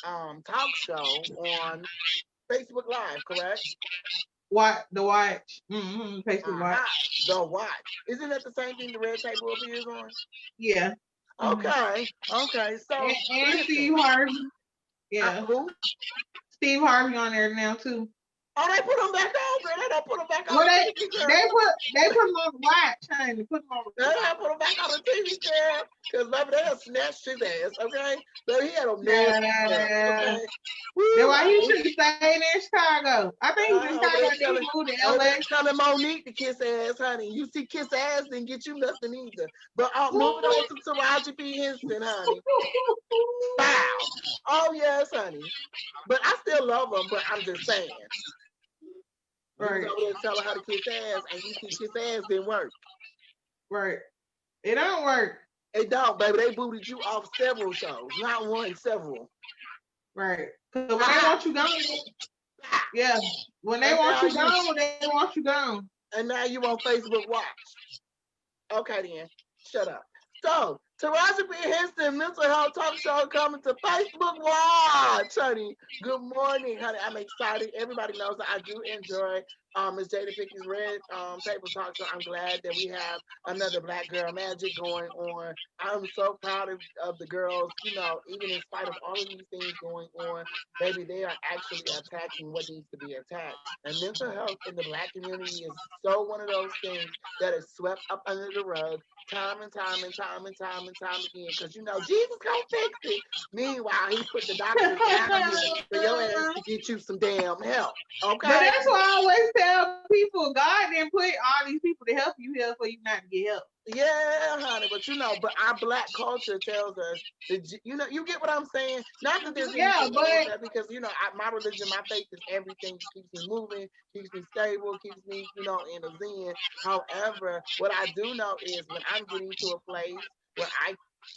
talk show on Facebook Live, correct? The Watch. Facebook Watch. The Watch. Isn't that the same thing the Red Table appears on? Yeah. Okay. Okay. So and Steve Harvey. Yeah. Who? Steve Harvey on there now too. Oh, they put him back on, girl. They don't put him back on Well, the they TV, girl. they put him on the Watch, honey. They put him on. They don't put him back on the TV, girl. Because baby, they'll snatch his ass, okay? So he had a nasty okay? That's why he should stay in Chicago. I think he's in Chicago. He moved to LA. Telling Monique to kiss ass, honey. You see, kiss ass didn't get you nothing either. But moving on to Taraji P. Henson, honey. Wow. Oh yes, honey. But I still love him. But I'm just saying. Right. You was over there telling her to kiss ass, and you see kiss ass didn't work. Right. It don't work. It don't, baby. They booted you off several shows. Not one, several. Right. Because when they want you gone, yeah. When they want you gone, they want you gone. And now you on Facebook Watch. Okay then. Shut up. So, Taraji P. Henson, mental health talk show coming to Facebook Watch, honey. Good morning, honey. I'm excited. Everybody knows that I do enjoy Miss Jada Pickett's Red Table Talk Show. I'm glad that we have another Black Girl Magic going on. I'm so proud of the girls, you know, even in spite of all of these things going on, baby, they are actually attacking what needs to be attacked. And mental health in the Black community is so one of those things that is swept up under the rug time and time again, because you know Jesus gonna fix it. Meanwhile, he put the doctors down for your ass to get you some damn help. Okay. But that's why I always tell people, God didn't put all these people to help you here for you not to get help. Yeah, honey, but you know, but our Black culture tells us that, you know, you get what I'm saying. Not that there's but because you know, my religion, my faith is everything. Keeps me moving, keeps me stable, keeps me, you know, in a zen. However, what I do know is when I'm getting to a place where I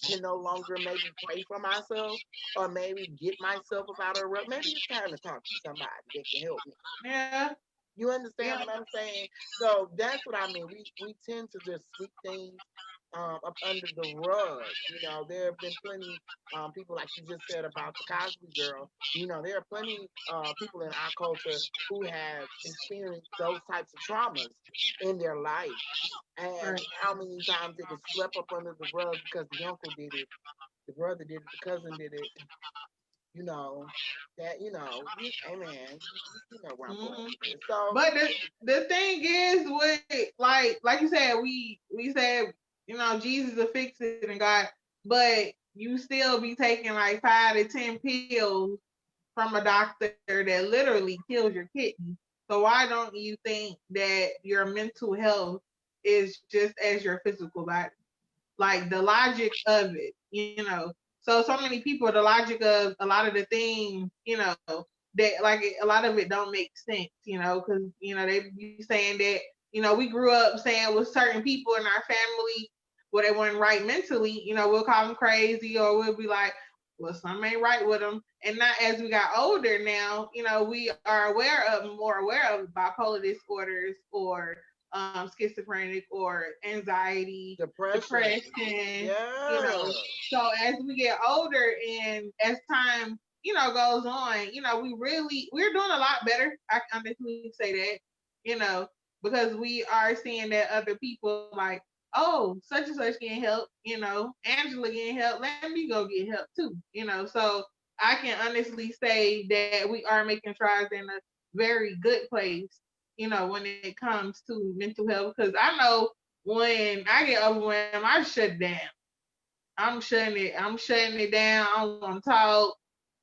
can no longer maybe pray for myself or maybe get myself up out of a rut, maybe it's time to talk to somebody that can help me. Yeah. You understand what I'm saying? So that's what I mean. We tend to just sweep things up under the rug. You know, there have been plenty people, like you just said about the Cosby girl. You know, there are plenty people in our culture who have experienced those types of traumas in their life. And how many times it was swept up under the rug because the uncle did it, the brother did it, the cousin did it. You know, that, you know, amen. You know where I'm going with this. So, but the thing is with like you said, we said, you know, Jesus will fix it and God, but you still be taking like 5 to 10 pills from a doctor that literally kills your kidney. So why don't you think that your mental health is just as your physical body? Like the logic of it, you know. So many people, the logic of a lot of the things, you know, that like a lot of it don't make sense, you know, because you know they be saying that, you know, we grew up saying with certain people in our family where they weren't right mentally, you know, we'll call them crazy or we'll be like, well, something ain't right with them. And not as we got older now, you know, we are more aware of bipolar disorders or schizophrenic or anxiety, depression. Yeah. You know, so as we get older and as time, you know, goes on, you know, we're doing a lot better. I can honestly say that, you know, because we are seeing that other people like, oh, such and such getting help, you know, Angela getting help, let me go get help too, you know. So I can honestly say that we are making strides in a very good place, you know, when it comes to mental health. Because I know when I get overwhelmed, I shut down. I'm shutting it down. I don't want to talk.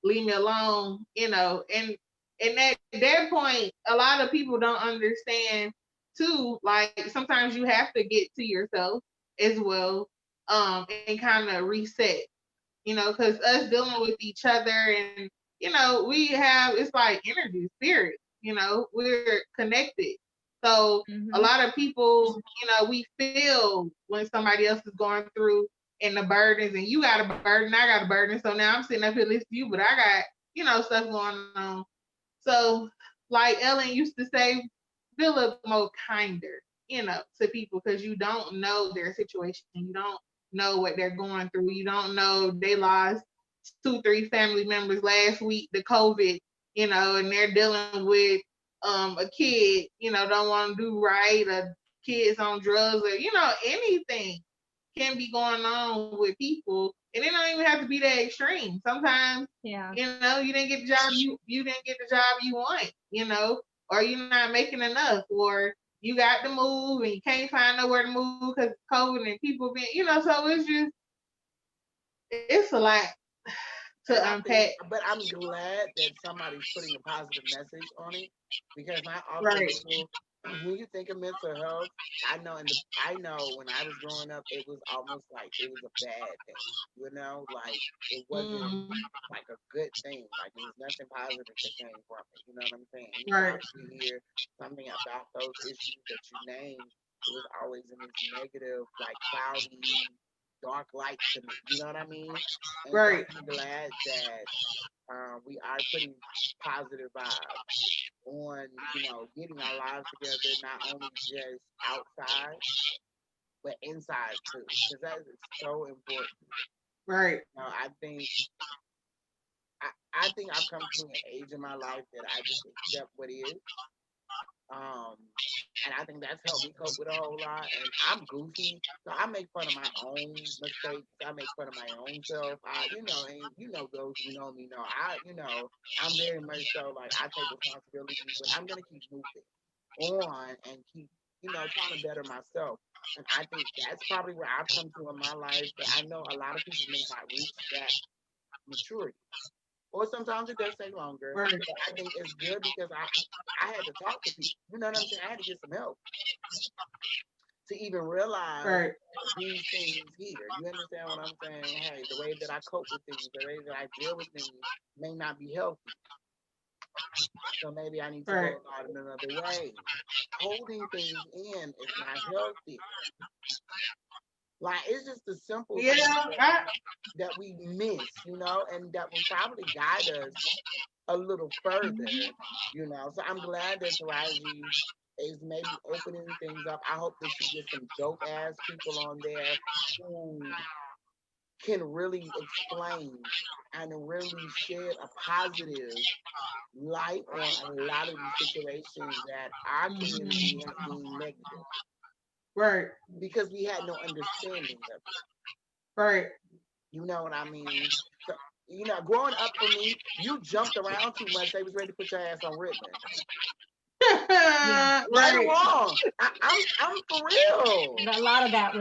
Leave me alone, you know. And at that point, a lot of people don't understand too. Like sometimes you have to get to yourself as well, and kind of reset, you know, because us dealing with each other and you know, it's like energy, spirit, you know, we're connected. So a lot of people, you know, we feel when somebody else is going through and the burdens, and you got a burden, I got a burden. So now I'm sitting up here listening to you, but I got, you know, stuff going on. So like Ellen used to say, be a little more kinder, you know, to people because you don't know their situation. You don't know what they're going through. You don't know they lost 2-3 family members last week to COVID, you know, and they're dealing with a kid, you know, don't want to do right, a kids on drugs or, anything can be going on with people. And it don't even have to be that extreme. Sometimes, you didn't get the job you didn't get the job you want, or you're not making enough, or you got to move and you can't find nowhere to move because of COVID and people being, so it's a lot to unpack. But I'm glad that somebody's putting a positive message on it, because not often people, when you think of mental health, I know when I was growing up, it was almost like it was a bad thing, like it wasn't like a good thing, like it was nothing positive that came from it. You know what I'm saying? Anytime you hear something about those issues that you named, it was always in this negative, like cloudy, dark light to me. You know what I mean? And so I'm glad that we are putting positive vibes on, getting our lives together, not only just outside, but inside too, because that is so important. Right. I think I've come to an age in my life that I just accept what is. And I think that's helped me cope with a whole lot. And I'm goofy, so I make fun of my own mistakes. I make fun of my own self. And those who know me know, I'm very much so like I take responsibility, but I'm gonna keep moving on and keep, trying to better myself. And I think that's probably where I've come to in my life. But I know a lot of people may not reach that maturity. Or sometimes it does take longer. But I think it's good because I had to talk to people. You know what I'm saying? I had to get some help to even realize these things here. You understand what I'm saying? Hey, the way that I cope with things, the way that I deal with things may not be healthy. So maybe I need to go about it another way. Holding things in is not healthy. Like, it's just the simple things that we miss, and that will probably guide us a little further, So I'm glad that Taraji is maybe opening things up. I hope that she gets some dope ass people on there who can really explain and really shed a positive light on a lot of these situations that our community has deemed negative. Right. Because we had no understanding of it. Right. You know what I mean? So, growing up for me, you jumped around too much. They was ready to put your ass on Rittman. Right. Wrong. I'm for real. A lot of that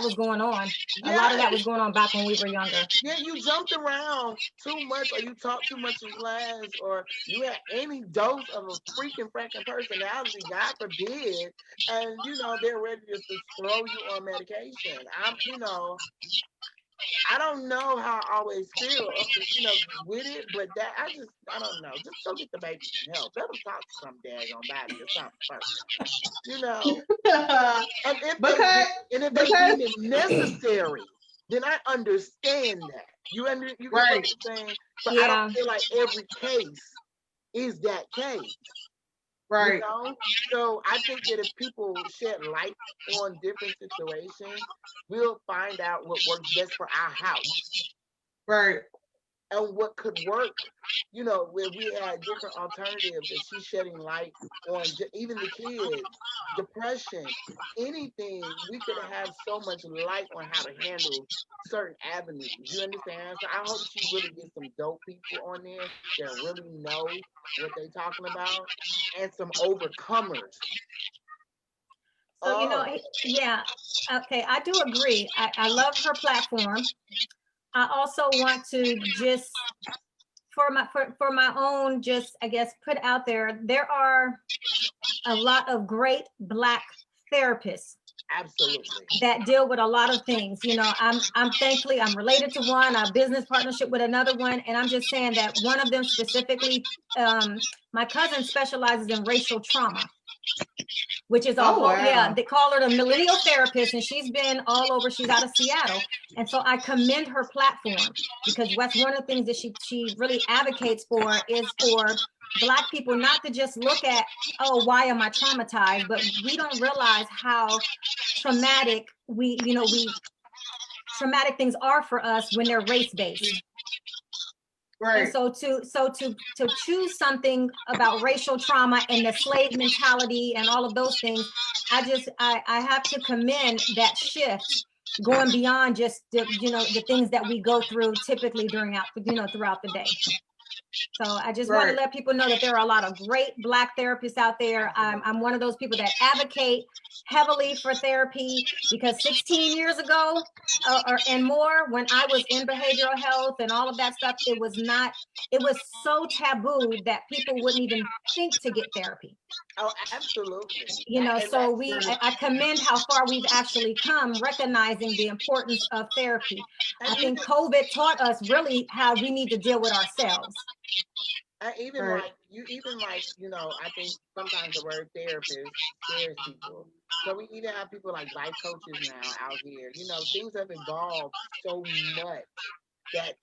was going on. A lot of that was going on back when we were younger. Yeah, you jumped around too much, or you talked too much in class, or you had any dose of a freaking personality, God forbid, and they're ready just to throw you on medication. I don't know how I always feel, with it, but that I don't know. Just go get the baby some help. Let them talk to some daggone body or something first. And if they deem it necessary, then I understand that. You get what I'm saying? But I don't feel like every case is that case. Right. So I think that if people shed light on different situations, we'll find out what works best for our house. Right. And what could work, where we had different alternatives, and she's shedding light on even the kids, depression, anything. We could have so much light on how to handle certain avenues. You understand? So I hope she really gets some dope people on there that really know what they're talking about, and some overcomers. So, okay, I do agree. I love her platform. I also want to just, for my own, just, I guess, put out there are a lot of great Black therapists. Absolutely. That deal with a lot of things. I'm thankfully, I'm related to one, a business partnership with another one. And I'm just saying that one of them specifically, my cousin specializes in racial trauma, which is they call her the millennial therapist, and she's been all over. She's out of Seattle. And so I commend her platform, because that's one of the things that she really advocates for, is for Black people not to just look at, oh, why am I traumatized? But we don't realize how traumatic traumatic things are for us when they're race-based. Right. And so to choose something about racial trauma and the slave mentality and all of those things, I have to commend that shift, going beyond just the things that we go through typically throughout the day. So I just want to let people know that there are a lot of great Black therapists out there. I'm one of those people that advocate heavily for therapy, because 16 years ago and more, when I was in behavioral health and all of that stuff, it was so taboo that people wouldn't even think to get therapy. Oh, absolutely. So I commend how far we've actually come, recognizing the importance of therapy. I think COVID taught us really how we need to deal with ourselves. And even I think sometimes the word therapist scares people. So we even have people like life coaches now out here. Things have evolved so much that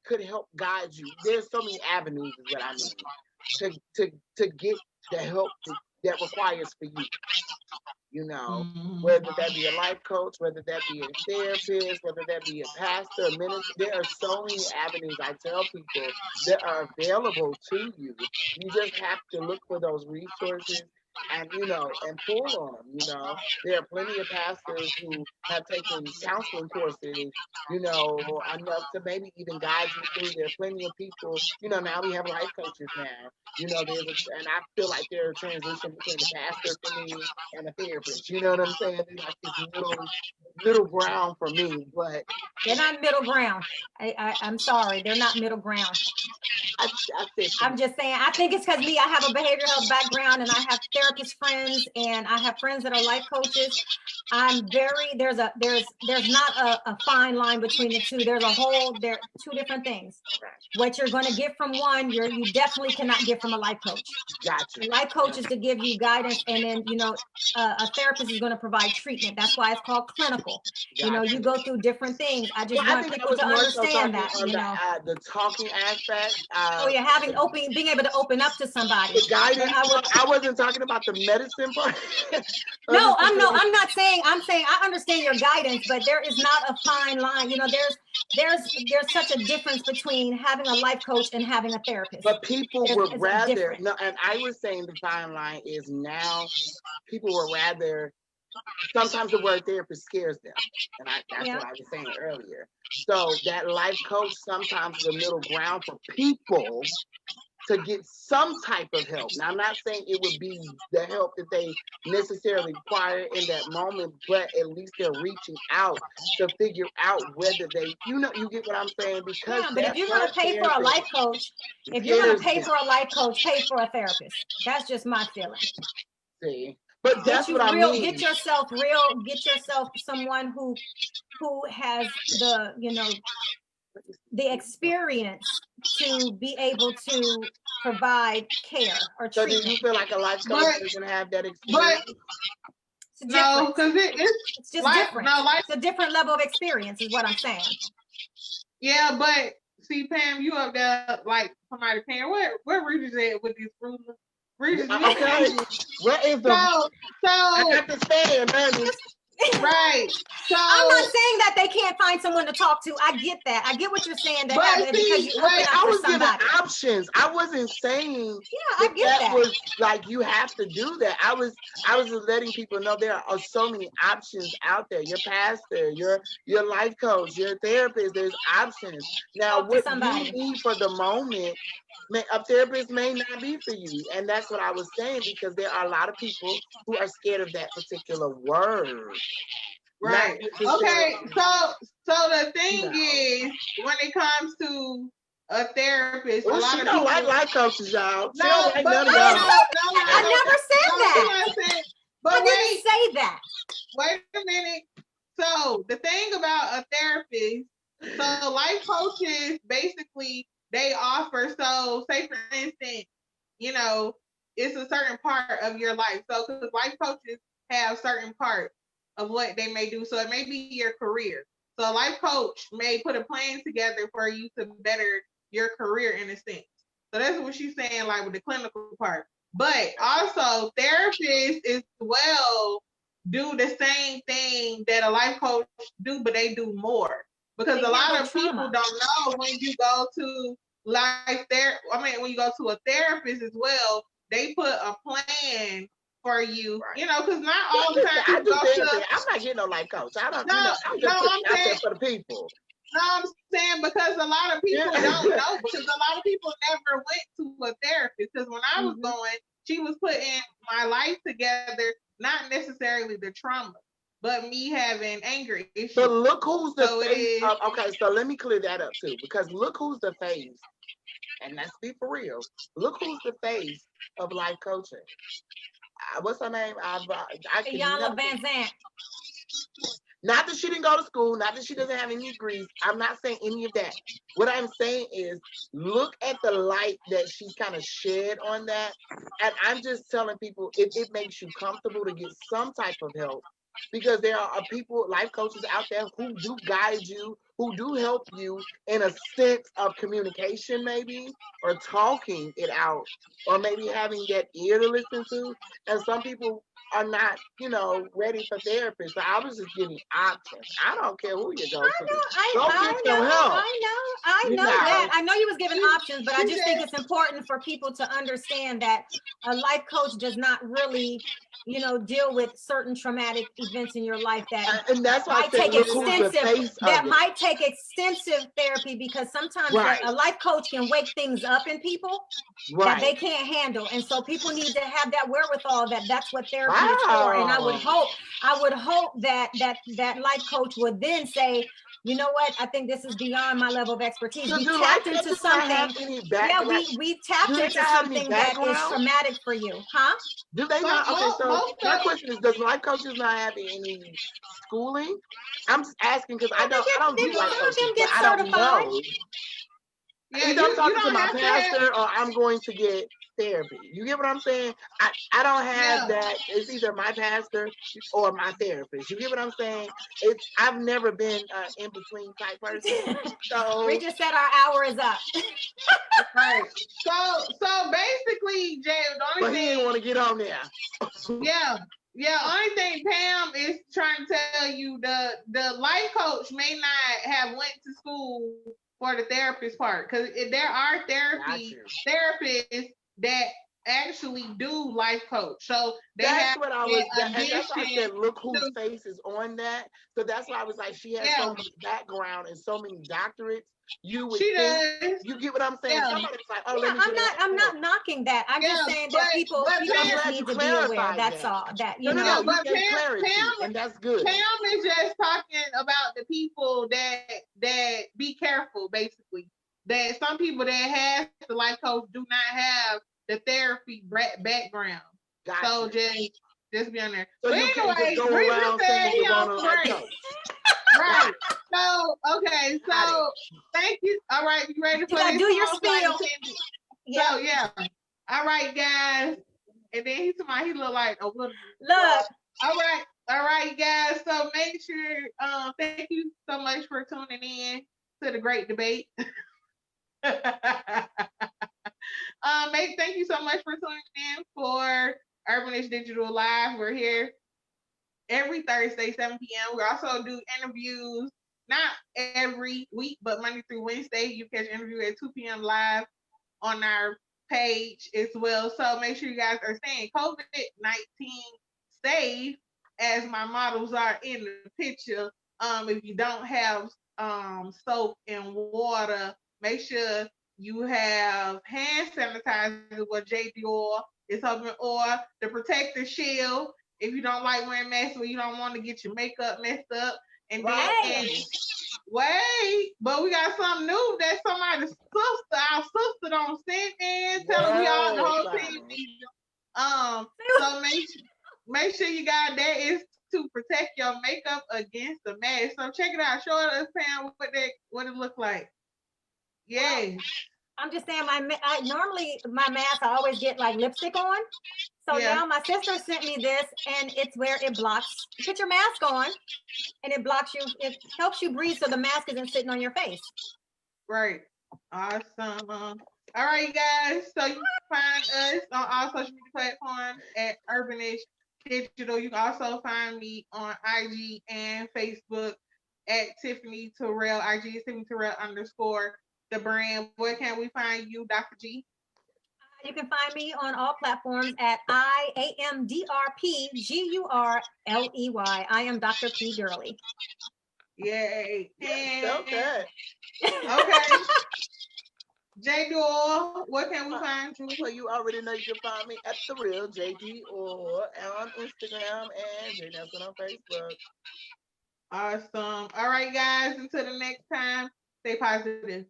could help guide you. There's so many avenues, is what I mean, to get the help that requires for you. Whether that be a life coach, whether that be a therapist, whether that be a pastor, a minister, there are so many avenues, I tell people, that are available to you. You just have to look for those resources and pull on them. There are plenty of pastors who have taken counseling courses, enough to maybe even guide you through. There are plenty of people, now we have life coaches now. And I feel like there's a transition between the pastor for me and a therapist. You know what I'm saying? They're like this middle ground for me, but they're not middle ground. I'm sorry, they're not middle ground. I'm just saying, I think it's because I have a behavioral health background, and I have therapist friends, and I have friends that are life coaches. There's not a fine line between the two. They're two different things. What you're going to get from one, you definitely cannot get from a life coach. Gotcha. A life coach is to give you guidance, and then a therapist is going to provide treatment. That's why it's called clinical. Gotcha. You go through different things. I just want people to understand that. The talking aspect. Being able to open up to somebody. The guidance. I wasn't talking about the medicine part. No, I'm not saying. I'm saying I understand your guidance, but there is not a fine line. There's such a difference between having a life coach and having a therapist. But people would rather and I was saying the fine line is now people would rather. Sometimes the word therapist scares them, and that's what I was saying earlier. So that life coach sometimes is a middle ground for people to get some type of help. Now, I'm not saying it would be the help that they necessarily require in that moment, but at least they're reaching out to figure out whether they, you get what I'm saying? Because but if you're going to pay for a life coach, pay for a therapist. That's just my feeling. See, but that's what I mean. Get yourself someone who has the experience to be able to provide care or treatment. So do you feel like a life coach doesn't have that experience? No, because it's just different. It's a different level of experience is what I'm saying. Yeah, but see, Pam, you up there like somebody paying. Where Regis at with these rulers? Regis, okay. What is the? I got to stand, honey. Right. So I'm not saying that they can't find someone to talk to. I get that. I get what you're saying. I was giving options. I wasn't saying I get that was like you have to do that. I was letting people know there are so many options out there. Your pastor, your life coach, your therapist. There's options. Now, what you need for the moment, a therapist may not be for you, and that's what I was saying, because there are a lot of people who are scared of that particular word. Right. Okay. So the thing is, when it comes to a therapist, a lot of people like life coaches, y'all. I never said that. I didn't say that. Wait a minute. So the thing about a therapist, so life coaches basically they offer. So say for instance, it's a certain part of your life. So because life coaches have certain parts of what they may do. So it may be your career. So a life coach may put a plan together for you to better your career in a sense. So that's what she's saying, like with the clinical part. But also therapists as well do the same thing that a life coach do, but they do more. Because a lot of people don't know when you go to life there. I mean, when you go to a therapist as well, they put a plan for you. Right. You know, because not all the time I you do go therapy. to. I'm not getting no life coach. I don't. No, I'm no, just putting I'm it out there saying. for the people. No, I'm saying because a lot of people don't know, because a lot of people never went to a therapist. Because when I was going, she was putting my life together, not necessarily the trauma, but me having anger issues. But look who's the face of, okay, so let me clear that up too, because look who's the face, and let's be for real. Look who's the face of life coaching. What's her name? I can Yana Van Zant. Not that she didn't go to school, not that she doesn't have any degrees. I'm not saying any of that. What I'm saying is look at the light that she's kind of shed on that. And I'm just telling people it makes you comfortable to get some type of help, because there are people, life coaches out there who do guide you, who do help you in a sense of communication, maybe, or talking it out, or maybe having that ear to listen to. And some people are not, ready for therapy. So I was just giving options. I don't care who you go to. Go get your help. I know that. I know you was giving options, but I just think it's important for people to understand that a life coach does not really, deal with certain traumatic events in your life that and that's why might take extensive therapy, because sometimes a life coach can wake things up in people that they can't handle, and so people need to have that wherewithal that that's what therapy is for. And I would hope that life coach would then say, you know what, I think this is beyond my level of expertise. We tapped into something. Yeah, we tapped into something that is traumatic for you, huh? Do they not? Okay, so my question is, does life coaches not have any schooling? I'm just asking because I don't do life coaches, so I don't know. Yeah, either I'm talking to my pastor or I'm going to get therapy. You get what I'm saying? I don't have that. It's either my pastor or my therapist. You get what I'm saying? I've never been in between type person. So we just said our hour is up. Right. So basically, Jay, the only thing he didn't want to get on there. Yeah. Only thing Pam is trying to tell you, the life coach may not have went to school for the therapist part, because there are therapists that actually do life coach. So that's what I was. And that's why I said, look whose face is on that. So that's why I was like, she has so much background and so many doctorates. You would think, you get what I'm saying? Somebody's like, oh, let me I'm not knocking that. I'm just saying that people just need to be aware. That's all. That you know. But Pam, and that's good. Pam is just talking about the people that be careful, basically. That some people that has the life coach do not have the therapy background. Gotcha. So just be on there. So but anyway, Rita said he on break. Right. So, okay. So, thank you. All right. You ready for this? Do your spiel. So, yeah. All right, guys. And then he look like a little. Look. All right, guys. So, make sure, thank you so much for tuning in to the great debate. Thank you so much for tuning in for Urbanish Digital Live. We're here every Thursday, 7 p.m. We also do interviews, not every week, but Monday through Wednesday. You catch an interview at 2 p.m. live on our page as well. So make sure you guys are staying COVID-19 safe, as my models are in the picture. If you don't have soap and water, make sure you have hand sanitizer with JD is helping, or the protective shield if you don't like wearing masks or you don't want to get your makeup messed up. And then wait, but we got something new that somebody's sister, our sister, don't send in, telling we all the whole team. So make sure you got that is to protect your makeup against the mask. So check it out. Show us, Pam, what it look like. Yay. Well, I'm just saying, normally my mask, I always get like lipstick on. So now my sister sent me this, and it's where it blocks. You put your mask on, and it blocks you. It helps you breathe, so the mask isn't sitting on your face. Right. Awesome. All right, guys. So you can find us on all social media platforms at Urbanish Digital. You can also find me on IG and Facebook at Tiffany Terrell. IG is Tiffany Terrell _. the brand. Where can we find you, Dr. G? You can find me on all platforms at IAMDRPGURLEY. I am Dr. P. Girly. Yay. Okay. Okay. J Door, where can we find you? Well, you already know you can find me at The Real JD or on Instagram and J Nelson on Facebook. Awesome. All right, guys. Until the next time, stay positive.